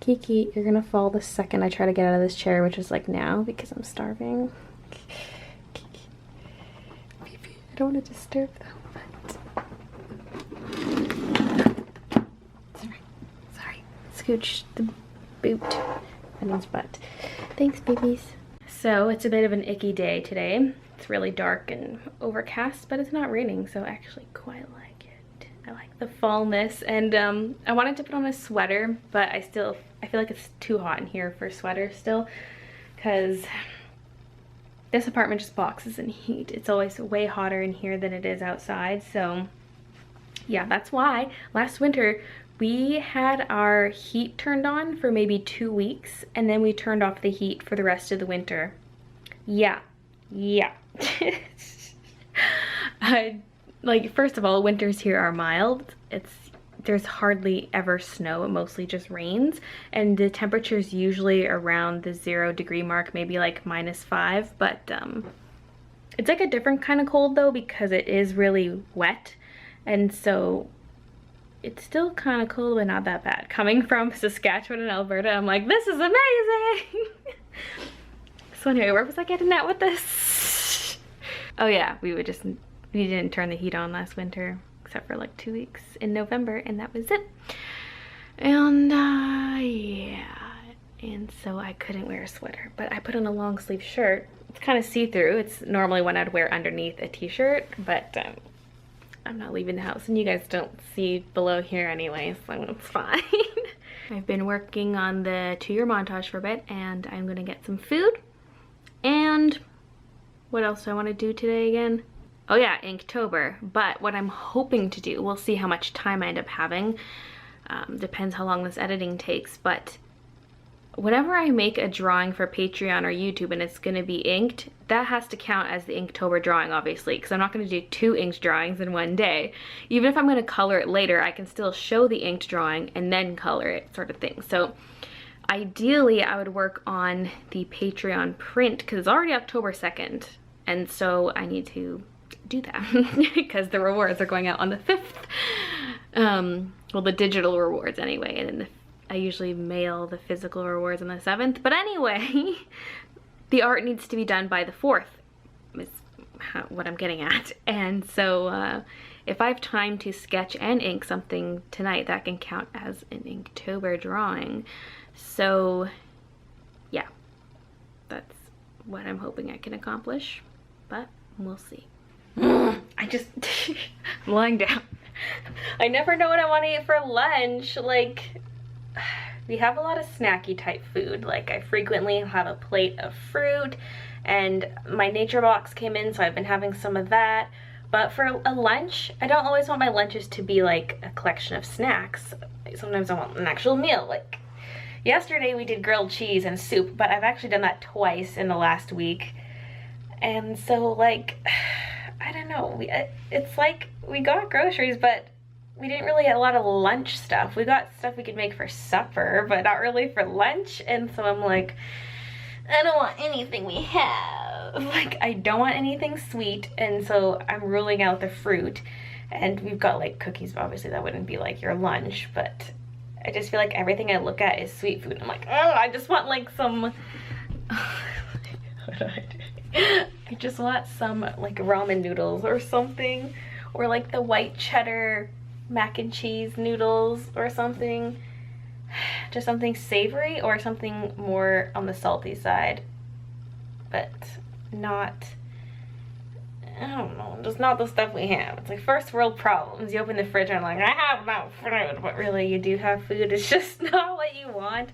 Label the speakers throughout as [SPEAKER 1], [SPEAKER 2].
[SPEAKER 1] Kiki, you're gonna fall the second I try to get out of this chair, which is like now because I'm starving. Kiki. Baby, I don't want to disturb them, but... Sorry. Scooch the boot. Bunny's butt. Thanks, babies. So, it's a bit of an icky day today. It's really dark and overcast, but it's not raining, so I actually quite like it. I like the fallness, and I wanted to put on a sweater, but I feel like it's too hot in here for a sweater still, because this apartment just boxes in heat. It's always way hotter in here than it is outside, so yeah, that's why last winter we had our heat turned on for maybe 2 weeks, and then we turned off the heat for the rest of the winter. Yeah. Like, first of all, winters here are mild. There's hardly ever snow, it mostly just rains, and the temperature's usually around the 0-degree mark, maybe like -5, but it's like a different kind of cold though, because it is really wet, and so it's still kind of cold, but not that bad. Coming from Saskatchewan and Alberta, I'm like, this is amazing. So anyway, where was I getting at with this? Oh yeah, we didn't turn the heat on last winter, except for like 2 weeks in November, and that was it. And yeah, and so I couldn't wear a sweater, but I put on a long sleeve shirt. It's kind of see-through. It's normally one I'd wear underneath a t-shirt, but I'm not leaving the house, and you guys don't see below here anyway, so it's fine. I've been working on the 2-year montage for a bit, and I'm gonna get some food. And what else do I want to do today again? Oh yeah, Inktober. But what I'm hoping to do, we'll see how much time I end up having. Depends how long this editing takes, but whenever I make a drawing for Patreon or YouTube and it's gonna be inked, that has to count as the Inktober drawing, obviously, because I'm not gonna do 2 inked drawings in one day. Even if I'm gonna color it later, I can still show the inked drawing and then color it, sort of thing. So ideally, I would work on the Patreon print, because it's already October 2nd, and so I need to do that, because the rewards are going out on the 5th. Well, the digital rewards anyway, and then I usually mail the physical rewards on the 7th. But anyway, the art needs to be done by the 4th, is what I'm getting at. And so if I have time to sketch and ink something tonight, that can count as an Inktober drawing. So yeah, that's what I'm hoping I can accomplish, but we'll see. I'm lying down. I never know what I want to eat for lunch. Like, we have a lot of snacky type food. Like, I frequently have a plate of fruit, and my nature box came in, so I've been having some of that. But for a lunch, I don't always want my lunches to be like a collection of snacks. Sometimes I want an actual meal. Like, yesterday we did grilled cheese and soup, but I've actually done that twice in the last week. And so, like, I don't know, it's like we got groceries, but we didn't really get a lot of lunch stuff. We got stuff we could make for supper, but not really for lunch. And so I'm like, I don't want anything we have. Like, I don't want anything sweet, and so I'm ruling out the fruit. And we've got like cookies, but obviously that wouldn't be like your lunch, but I just feel like everything I look at is sweet food. I'm like, oh, I just want like some what do I do? I just want some like ramen noodles or something, or like the white cheddar mac and cheese noodles or something. Just something savory or something more on the salty side, but not, I don't know, just not the stuff we have. It's like first world problems. You open the fridge and I'm like, I have no food, but really you do have food. It's just not what you want.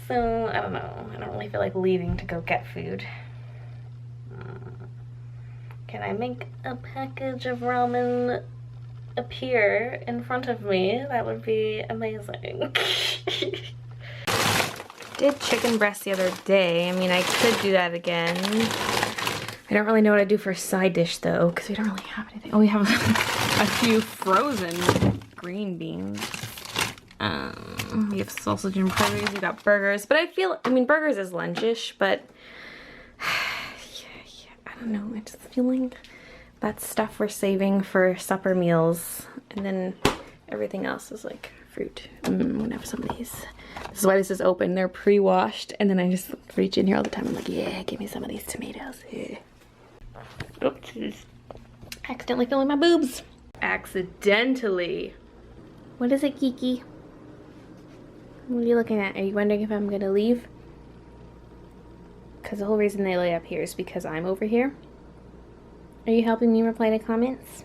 [SPEAKER 1] So I don't know, I don't really feel like leaving to go get food. Can I make a package of ramen appear in front of me? That would be amazing. Did chicken breast the other day. I mean, I could do that again. I don't really know what I do for a side dish though, because we don't really have anything. Oh, we have a few frozen green beans. We have sausage and burgers. We got burgers, but I mean, burgers is lunchish, but I don't know. I just feeling that stuff we're saving for supper meals, and then everything else is like fruit. I'm gonna have some of these. This is why this is open. They're pre-washed, and then I just reach in here all the time. I'm like, yeah, give me some of these tomatoes. Yeah. Oops, accidentally filling my boobs. Accidentally. What is it, Kiki? What are you looking at? Are you wondering if I'm gonna leave? Because the whole reason they lay up here is because I'm over here. Are you helping me reply to comments?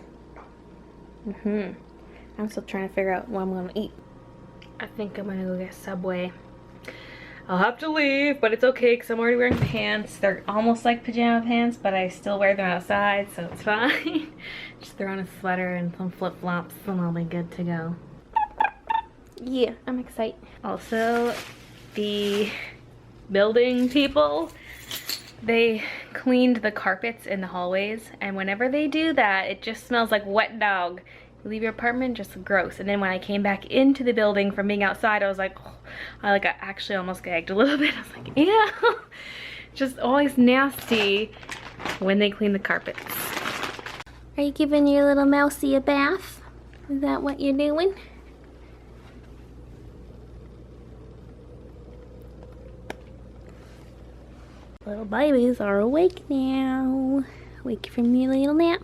[SPEAKER 1] I'm still trying to figure out what I'm gonna eat. I think I'm gonna go get Subway. I'll have to leave, but it's okay because I'm already wearing pants. They're almost like pajama pants, but I still wear them outside, so it's fine. Just throw on a sweater and some flip-flops and I'll be good to go. Yeah, I'm excited. Also, the building people, they cleaned the carpets in the hallways, and whenever they do that, it just smells like wet dog. You leave your apartment, just gross. And then when I came back into the building from being outside, I was like, oh, I actually almost gagged a little bit. I was like, ew. Just always nasty when they clean the carpets. Are you giving your little mousey a bath? Is that what you're doing? Little babies are awake now. Wake from your little nap.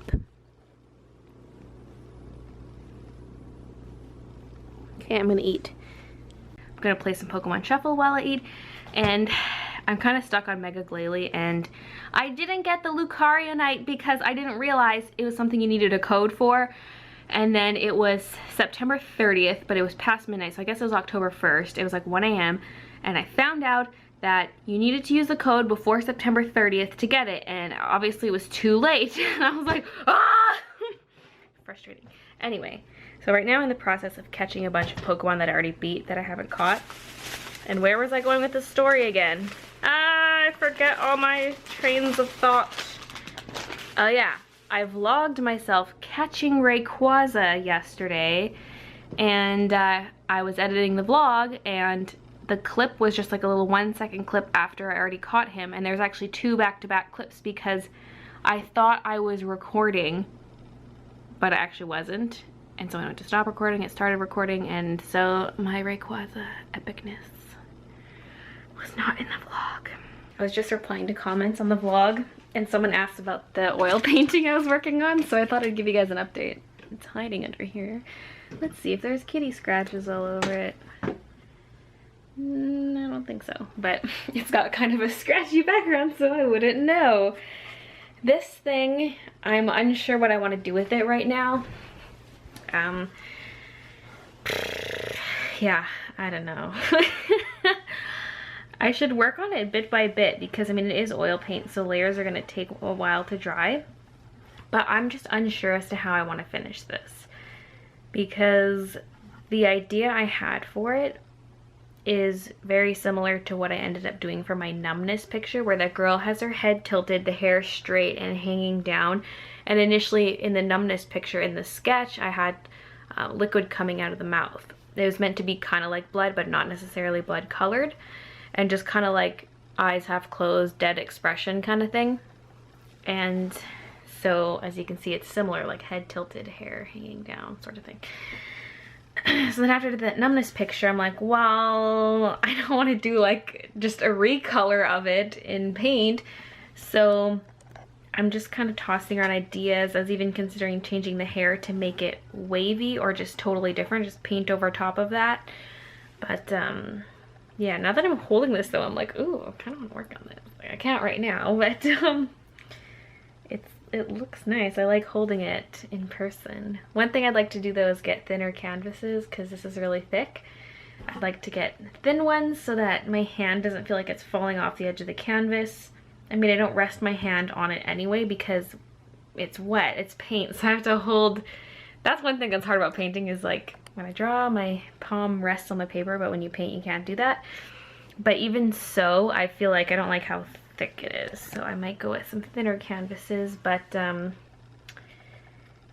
[SPEAKER 1] Okay, I'm gonna eat. I'm gonna play some Pokemon Shuffle while I eat, and I'm kind of stuck on Mega Glalie, and I didn't get the Lucario Night because I didn't realize it was something you needed a code for, and then it was September 30th, but it was past midnight, so I guess it was October 1st. It was like 1 a.m., and I found out that you needed to use the code before September 30th to get it, and obviously it was too late. And I was like, ah! Frustrating. Anyway, so right now I'm in the process of catching a bunch of Pokemon that I already beat that I haven't caught. And where was I going with this story again? Ah, I forget all my trains of thought. Oh yeah, I vlogged myself catching Rayquaza yesterday, and I was editing the vlog, and the clip was just like a little 1-second clip after I already caught him, and there's actually 2 back-to-back clips because I thought I was recording, but I actually wasn't. And so I went to stop recording, it started recording, and so my Rayquaza epicness was not in the vlog. I was just replying to comments on the vlog, and someone asked about the oil painting I was working on, so I thought I'd give you guys an update. It's hiding under here. Let's see if there's kitty scratches all over it. I don't think so, but it's got kind of a scratchy background, so I wouldn't know. This thing, I'm unsure what I want to do with it right now. Yeah, I don't know. I should work on it bit by bit because, I mean, it is oil paint, so layers are going to take a while to dry. But I'm just unsure as to how I want to finish this, because the idea I had for it is very similar to what I ended up doing for my numbness picture, where that girl has her head tilted, the hair straight and hanging down. And initially in the numbness picture in the sketch, I had liquid coming out of the mouth. It was meant to be kind of like blood, but not necessarily blood colored, and just kind of like eyes half closed, dead expression kind of thing. And so as you can see, it's similar, like head tilted, hair hanging down sort of thing. So then after that numbness picture, I'm like, well, I don't want to do like just a recolor of it in paint. So I'm just kind of tossing around ideas. I was even considering changing the hair to make it wavy or just totally different, just paint over top of that. But yeah, now that I'm holding this though, I'm like, ooh, I kind of want to work on this. Like, I can't right now, but it looks nice. I like holding it in person. One thing I'd like to do though is get thinner canvases, because this is really thick. I'd like to get thin ones so that my hand doesn't feel like it's falling off the edge of the canvas. I mean, I don't rest my hand on it anyway because it's wet, it's paint, so I have to hold. That's one thing that's hard about painting, is like when I draw, my palm rests on the paper, but when you paint, you can't do that. But even so, I feel like I don't like how thick it is, so I might go with some thinner canvases. But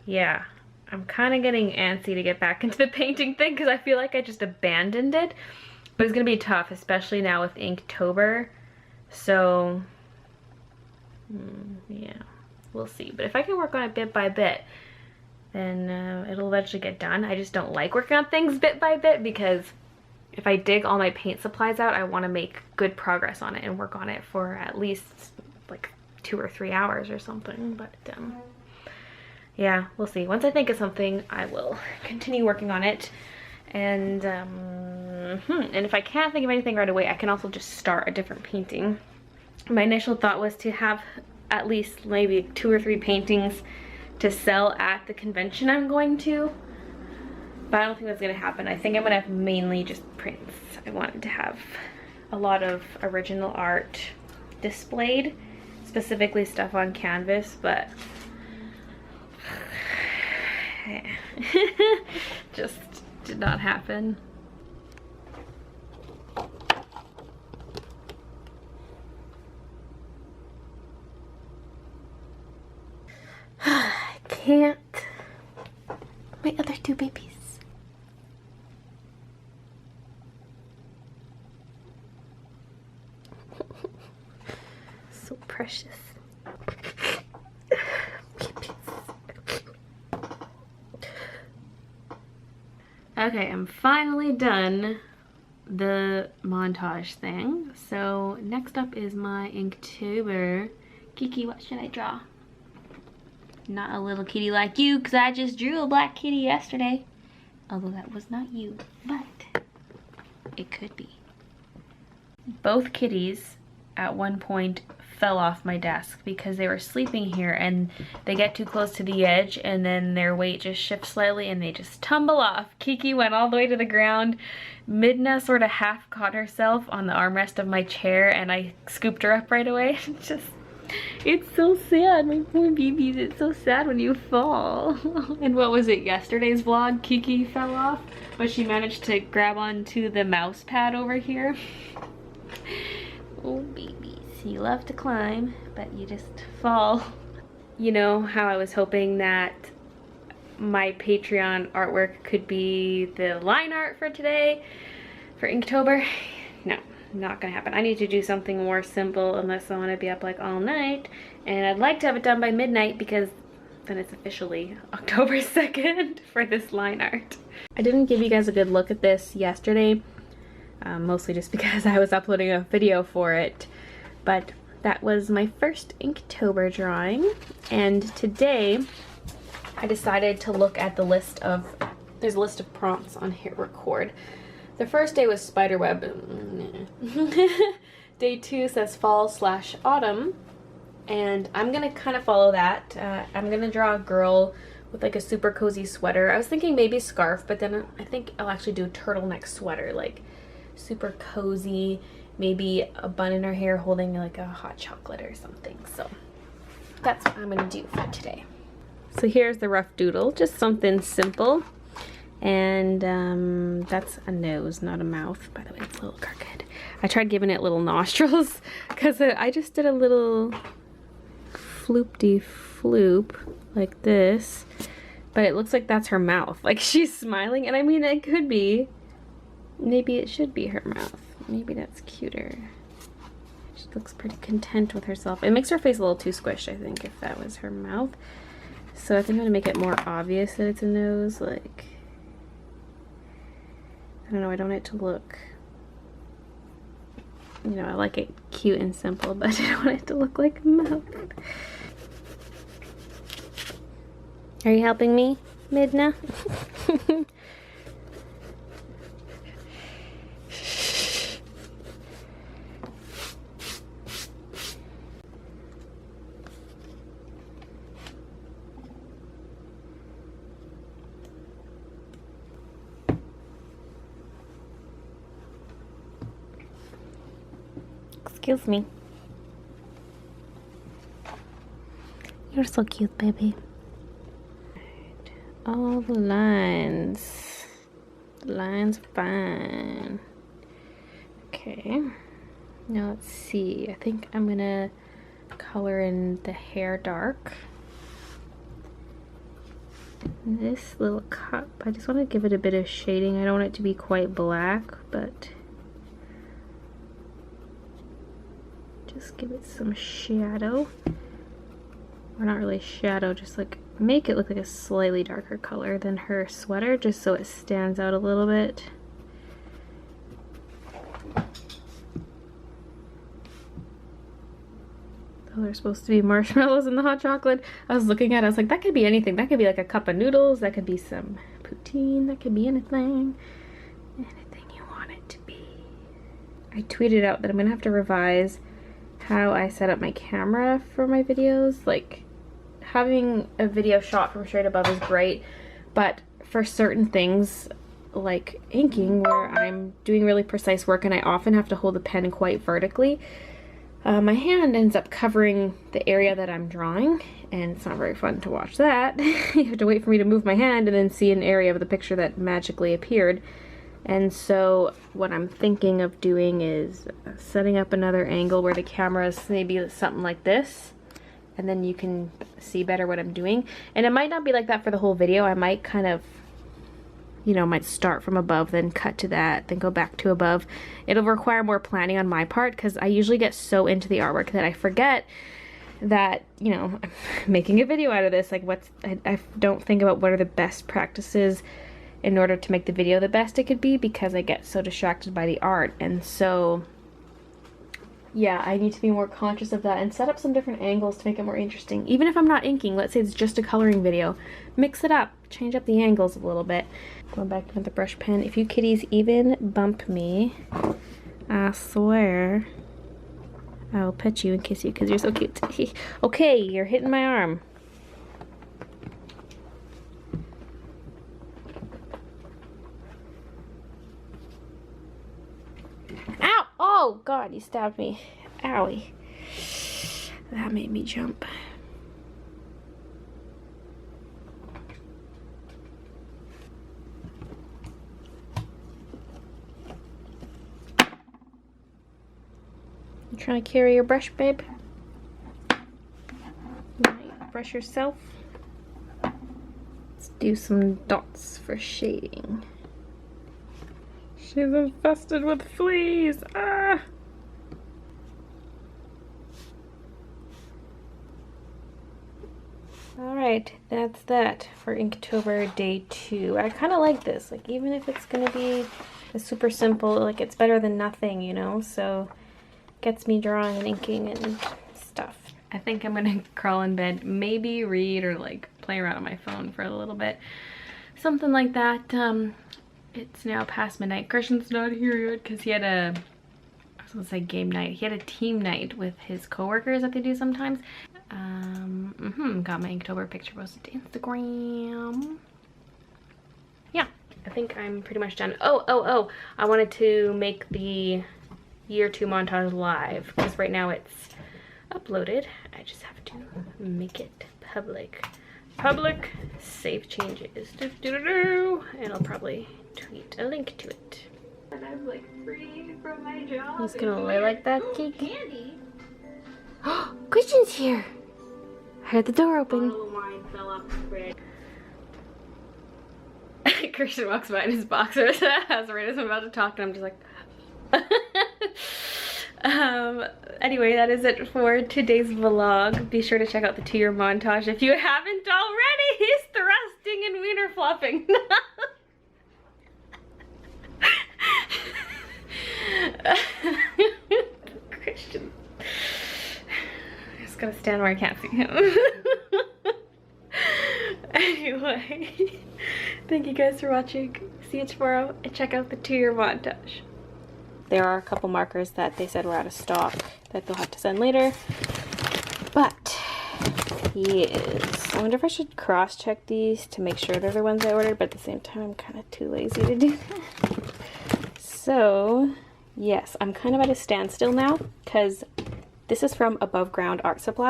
[SPEAKER 1] yeah, I'm kind of getting antsy to get back into the painting thing because I feel like I just abandoned it, but it's gonna be tough, especially now with Inktober. So yeah, we'll see. But if I can work on it bit by bit, then it'll eventually get done. I just don't like working on things bit by bit, because if I dig all my paint supplies out, I want to make good progress on it and work on it for at least like 2 or 3 hours or something. But yeah, we'll see. Once I think of something, I will continue working on it. And and if I can't think of anything right away, I can also just start a different painting. My initial thought was to have at least maybe 2 or 3 paintings to sell at the convention I'm going to, but I don't think that's gonna happen. I think I'm gonna have mainly just prints. I wanted to have a lot of original art displayed, specifically stuff on canvas, but just did not happen. I can't. My other 2 babies. So precious. Okay, I'm finally done the montage thing. So next up is my Inktober. Kiki, what should I draw? Not a little kitty like you, because I just drew a black kitty yesterday. Although that was not you, but it could be. Both kitties at one point fell off my desk because they were sleeping here, and they get too close to the edge and then their weight just shifts slightly and they just tumble off. Kiki went all the way to the ground. Midna sort of half caught herself on the armrest of my chair and I scooped her up right away. It's so sad, my poor babies. It's so sad when you fall. And what was it, yesterday's vlog? Kiki fell off, but she managed to grab onto the mouse pad over here. Oh, babies, you love to climb, but you just fall. You know how I was hoping that my Patreon artwork could be the line art for today, for Inktober? No. Not gonna happen. I need to do something more simple unless I want to be up like all night, and I'd like to have it done by midnight because then it's officially October 2nd for this line art. I didn't give you guys a good look at this yesterday, mostly just because I was uploading a video for it, but that was my first Inktober drawing, and today I decided to look at the list of, there's a list of prompts on Hit Record. The first day was spiderweb. Day 2 says fall/autumn, and I'm gonna kind of follow that. I'm gonna draw a girl with like a super cozy sweater. I was thinking maybe scarf, but then I think I'll actually do a turtleneck sweater, like super cozy, maybe a bun in her hair holding like a hot chocolate or something. So that's what I'm gonna do for today. So here's the rough doodle, just something simple. And that's a nose, not a mouth. By the way, it's a little crooked. I tried giving it little nostrils because I just did a little floop-de-floop like this, but it looks like that's her mouth. Like she's smiling, and I mean, it could be. Maybe it should be her mouth. Maybe that's cuter. She looks pretty content with herself. It makes her face a little too squished, I think, if that was her mouth. So I think I'm gonna make it more obvious that it's a nose, like, I don't know, I don't want it to look, you know, I like it cute and simple, but I don't want it to look like a mouth. Are you helping me, Midna? Excuse me. You're so cute, baby. Right. All the lines. The lines are fine. Okay. Now let's see. I think I'm gonna color in the hair dark. This little cup, I just want to give it a bit of shading. I don't want it to be quite black, but just give it some shadow. Or not really shadow, just like make it look like a slightly darker color than her sweater, just so it stands out a little bit. Oh, there's supposed to be marshmallows in the hot chocolate. I was looking at it, I was like, that could be anything. That could be like a cup of noodles, that could be some poutine, that could be anything. Anything you want it to be. I tweeted out that I'm gonna have to revise how I set up my camera for my videos. Like, having a video shot from straight above is great, but for certain things like inking, where I'm doing really precise work and I often have to hold the pen quite vertically, my hand ends up covering the area that I'm drawing, and it's not very fun to watch that. You have to wait for me to move my hand and then see an area of the picture that magically appeared. And so what I'm thinking of doing is setting up another angle where the camera is maybe something like this, and then you can see better what I'm doing. And it might not be like that for the whole video. I might kind of, you know, might start from above, then cut to that, then go back to above. It'll require more planning on my part, because I usually get so into the artwork that I forget that, you know, I'm making a video out of this. Like, I don't think about what are the best practices in order to make the video the best it could be, because I get so distracted by the art. And so, yeah, I need to be more conscious of that and set up some different angles to make it more interesting. Even if I'm not inking, let's say it's just a coloring video, mix it up, change up the angles a little bit. Going back to the brush pen. If you kitties even bump me, I swear I'll pet you and kiss you because you're so cute. Okay, you're hitting my arm. Ow! Oh God, you stabbed me. Owie. That made me jump. You trying to carry your brush, babe? You might brush yourself. Let's do some dots for shading. She's infested with fleas. Ah! Alright, that's that for Inktober day 2. I kind of like this. Like, even if it's going to be a super simple, like, it's better than nothing, you know? So, gets me drawing and inking and stuff. I think I'm going to crawl in bed, maybe read or, like, play around on my phone for a little bit. Something like that. It's now past midnight. Christian's not here yet because he had I was gonna say game night. He had a team night with his coworkers that they do sometimes. Got my Inktober picture posted to Instagram. Yeah, I think I'm pretty much done. Oh, I wanted to make the year 2 montage live because right now it's uploaded. I just have to make it public. Public, save changes. And I'll probably tweet a link to it. And I'm like free from my job. He's gonna lay like that, cake. Candy. Oh, Christian's here. I heard the door open. Oh, mine fell off the fridge. Christian walks by in his boxers as right as I'm about to talk, and I'm just like. Anyway, that is it for today's vlog. Be sure to check out the 2-year montage if you haven't already. He's thrusting and wiener flopping. Christian. I'm just gonna stand where I can't see him. Anyway, thank you guys for watching. See you tomorrow and check out the 2-year montage. There are a couple markers that they said were out of stock that they'll have to send later. But, yes. I wonder if I should cross-check these to make sure they're the ones I ordered, but at the same time, I'm kind of too lazy to do that. So, yes, I'm kind of at a standstill now, because this is from Above Ground Art Supply.